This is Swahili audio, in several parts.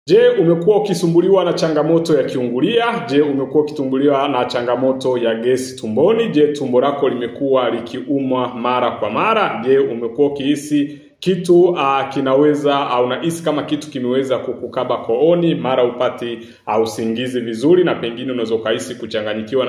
Je, umekuwa ukisumbuliwa na changamoto ya kiungulia? Je, umekuwa ukisumbuliwa na changamoto ya gesi tumboni? Je, tumbo lako limekuwa likiumwa mara kwa mara? Je, umekuwa ukihisi kitu kinaweza au unahisi kama kitu kimeweza kukukaba kooni, mara upati usingizi vizuri, na pengine unaweza kuhisi kuchanganyikiwa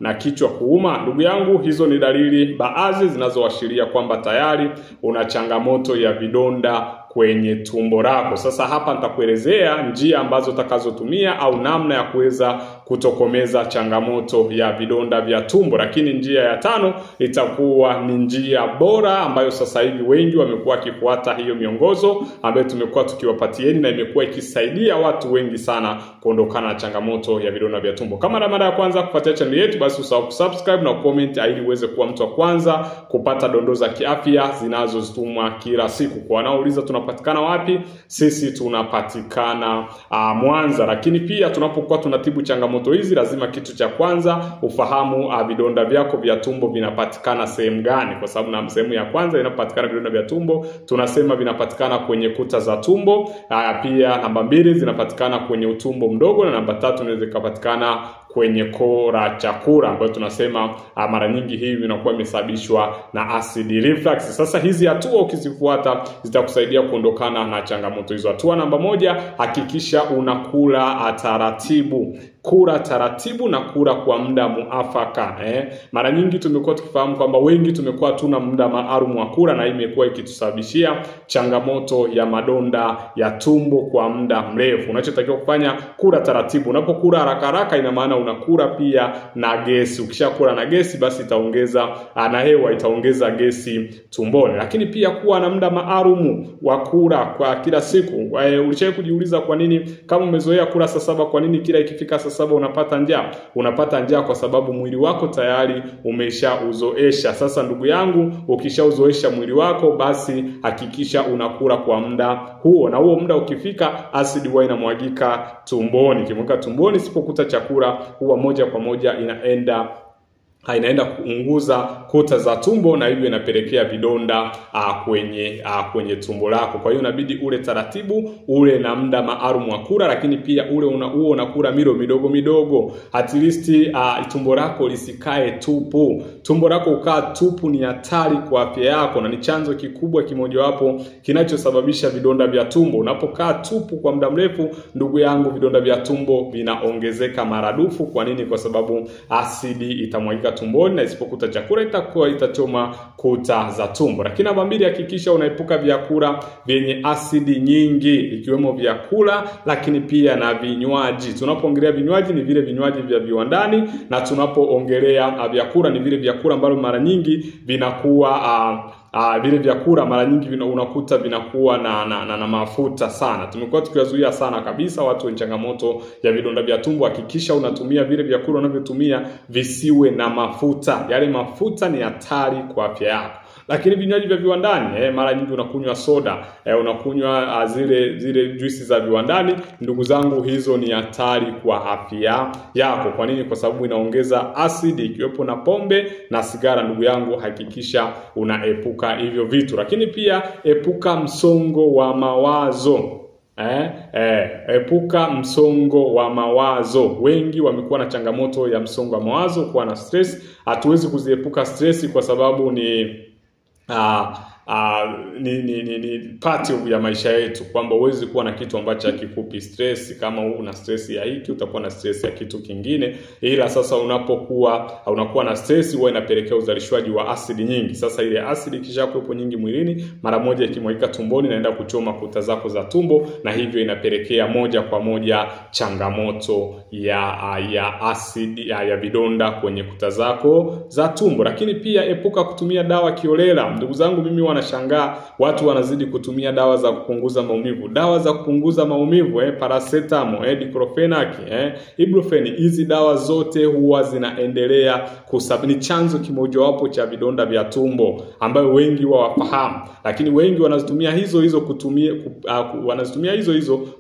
na kichwa kuuma? Ndugu yangu, hizo ni dalili baadhi zinazoashiria kwamba tayari una changamoto ya vidonda kwenye tumbo lako. Sasa hapa nitakuelezea njia ambazo utakazotumia au namna ya kuweza kutokomeza changamoto ya vidonda vya tumbo. Lakini njia ya tano itakuwa ni njia bora ambayo sasa hivi wengi wamekuwa wakifuata hiyo miongozo ambayo tumekuwa tukiwapatieni, na imekuwa ikisaidia watu wengi sana kuondokana na changamoto ya vidonda vya tumbo. Kama na mara ya kwanza kufuatia channel yetu, basi usahau kusubscribe na comment ili uweze kuwa mtu wa kwanza kupata dondoo za kiafya zinazotumwa kila siku. Kwa wanaouliza tunapatikana wapi? Sisi tunapatikana Mwanza. Lakini pia tunapokuwa tunatibu changamoto hizi, lazima kitu cha kwanza ufahamu vidonda vyako vya tumbo vinapatikana sehemu gani, kwa sababu na sehemu ya kwanza inapatikana vidonda vya tumbo tunasema vinapatikana kwenye kuta za tumbo. Pia namba 2 zinapatikana kwenye utumbo mdogo, na namba 3 inaweza kupatikana kwenye koo la chakula, ambayo tunasema mara nyingi hivi inakuwa imesababishwa na acid reflux. Sasa hizi hatua ukizifuata zitakusaidia kuondokana na changamoto hizo. Hatua namba 1, hakikisha unakula taratibu. Kula taratibu na kula kwa muda muafaka. Mara nyingi tumekuwa tukifahamu kwamba wengi tumekuwa tuna muda maalum wa kula, na hii imekuwa ikitusababishia changamoto ya madonda ya tumbo kwa muda mrefu. Unachotakiwa kufanya, kula taratibu. Unapokula haraka haraka, ina maana unakula pia na gesi. Ukishakula na gesi, basi itaongeza na hewa itaongeza gesi tumboni. Lakini pia kuwa na muda maalum wa kula kwa kila siku. Ulishawahi kujiuliza kwa nini kama umezoea kula saa 7, kwa nini kila ikifika saa 7 unapata njaa? Unapata njaa kwa sababu mwili wako tayari umeshauzoesha. Sasa ndugu yangu, ukishauzoesha mwili wako, basi hakikisha unakula kwa muda huo, na huo muda ukifika, asidi huwa inamwagika tumboni. Kimwagika tumboni, sipokuta chakula, huwa moja kwa moja inaenda kuunguza kuta za tumbo, na hivyo inapelekea vidonda kwenye tumbo lako. Kwa hiyo inabidi ule taratibu, ule na muda maalum wa kula, lakini pia ule unakula milo midogo midogo. At least tumbo lako lisikae tupu. Tumbo lako ukaa tupu ni hatari kwa afya yako, na ni chanzo kikubwa kimojawapo kinachosababisha vidonda vya tumbo. Unapokaa tupu kwa muda mrefu, ndugu yangu, vidonda vya tumbo vinaongezeka maradufu. Kwa nini? Kwa sababu asidi itamwagika tumboni, na isipokuta chakula itachoma kuta za tumbo. Lakini namba 2, hakikisha unaepuka vyakula vyenye asidi nyingi, ikiwemo vyakula lakini pia na vinywaji. Tunapoongelea vinywaji ni vile vinywaji vya viwandani, na tunapoongelea vyakula ni vile vyakula ambavyo mara nyingi vinakuwa vile vyakula mara nyingi unakuta vinakuwa na mafuta sana. Tumekuwa tukiwazuia sana kabisa watu wenye changamoto ya vidonda vya tumbo. Hakikisha unatumia vile vyakula unavyotumia visiwe na mafuta. Yale mafuta ni hatari kwa afya yako. Lakini vinywaji vya viwandani, mara nyingi unakunywa soda, unakunywa zile juisi za viwandani, ndugu zangu, hizo ni hatari kwa afya yako. Kwa nini? Kwa sababu inaongeza asidi, ikiwepo na pombe na sigara. Ndugu yangu, hakikisha unaepuka hivyo vitu. Lakini pia epuka msongo wa mawazo. Epuka msongo wa mawazo. Wengi wamekuwa na changamoto ya msongo wa mawazo, kuwa na stress. Hatuwezi kuziepuka stress kwa sababu ni part ya maisha yetu, kwamba uwezi kuwa na kitu ambacho hakikupi stress. Kama una stress ya hiki, utakuwa na stress ya kitu kingine. Ila sasa unakuwa na stress, huwa inapelekea uzalishwaji wa asidi nyingi. Sasa ile asidi kisha kuwepo nyingi mwilini, mara moja ikimwagika tumboni, inaenda kuchoma kuta zako za tumbo, na hivyo inapelekea moja kwa moja changamoto ya asidi ya vidonda kwenye kuta zako za tumbo. Lakini pia epuka kutumia dawa kiolela. Ndugu zangu, mimi wanashangaa watu wanazidi kutumia dawa za kupunguza maumivu. Dawa za kupunguza maumivu, paracetamol, diclofenac, ibuprofen, hizi dawa zote huwa zinaendelea ni chanzo kimojawapo cha vidonda vya tumbo, ambayo wengi hawafahamu. Lakini wengi wanazitumia hizo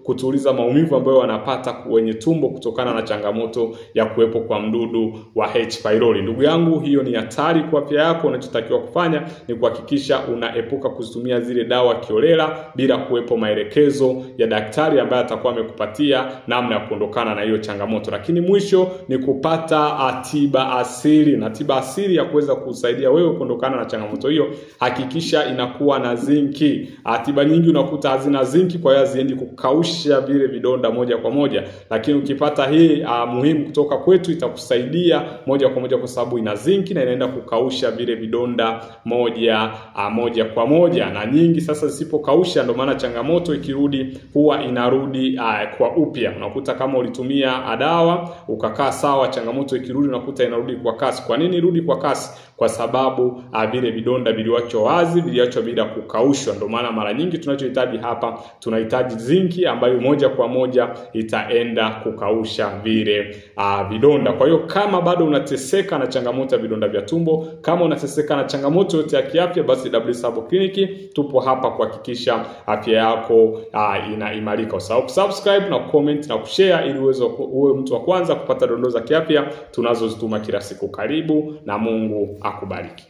kutuliza maumivu ambayo wanapata kwenye tumbo kutokana na changamoto ya kuwepo kwa mdudu wa H pylori. Ndugu yangu, hiyo ni hatari kwa afya yako. Unachotakiwa kufanya ni kuhakikisha unaepuka kuzitumia zile dawa kiolela bila kuwepo maelekezo ya daktari ambaye atakuwa amekupatia namna ya kuondokana na hiyo changamoto. Lakini mwisho ni kupata tiba asili, na tiba asili ya kuweza kusaidia wewe kuondokana na changamoto hiyo, hakikisha inakuwa na zinki. Tiba nyingi unakuta hazina zinki, kwa hiyo haziendi kukausha vile vidonda moja kwa moja, lakini ukipata hii muhimu kutoka kwetu itakusaidia moja kwa moja, kwa sababu ina zinki na inaenda kukausha vile vidonda moja kwa moja. Na nyingi sasa zisipokausha, ndio maana changamoto ikirudi huwa inarudi kwa upya. Unakuta kama ulitumia dawa ukakaa sawa, changamoto ikirudi unakuta inarudi kwa kasi. Kwa nini irudi kwa kasi? Kwa sababu vile vidonda viliachwa wazi, viliachwa bila kukaushwa. Ndio maana mara nyingi tunachohitaji hapa, tunahitaji zinki ambayo moja kwa moja itaenda kukausha vile vidonda. Kwa hiyo kama bado unateseka na changamoto ya vidonda vya tumbo, kama unateseka na changamoto yote ya kiafya, basi W-Sabo Clinic tupo hapa kuhakikisha afya yako inaimarika. Usahau subscribe na comment na kushare ili uwe mtu wa kwanza kupata dondoo za kiafya tunazozituma kila siku. Karibu na Mungu akubariki.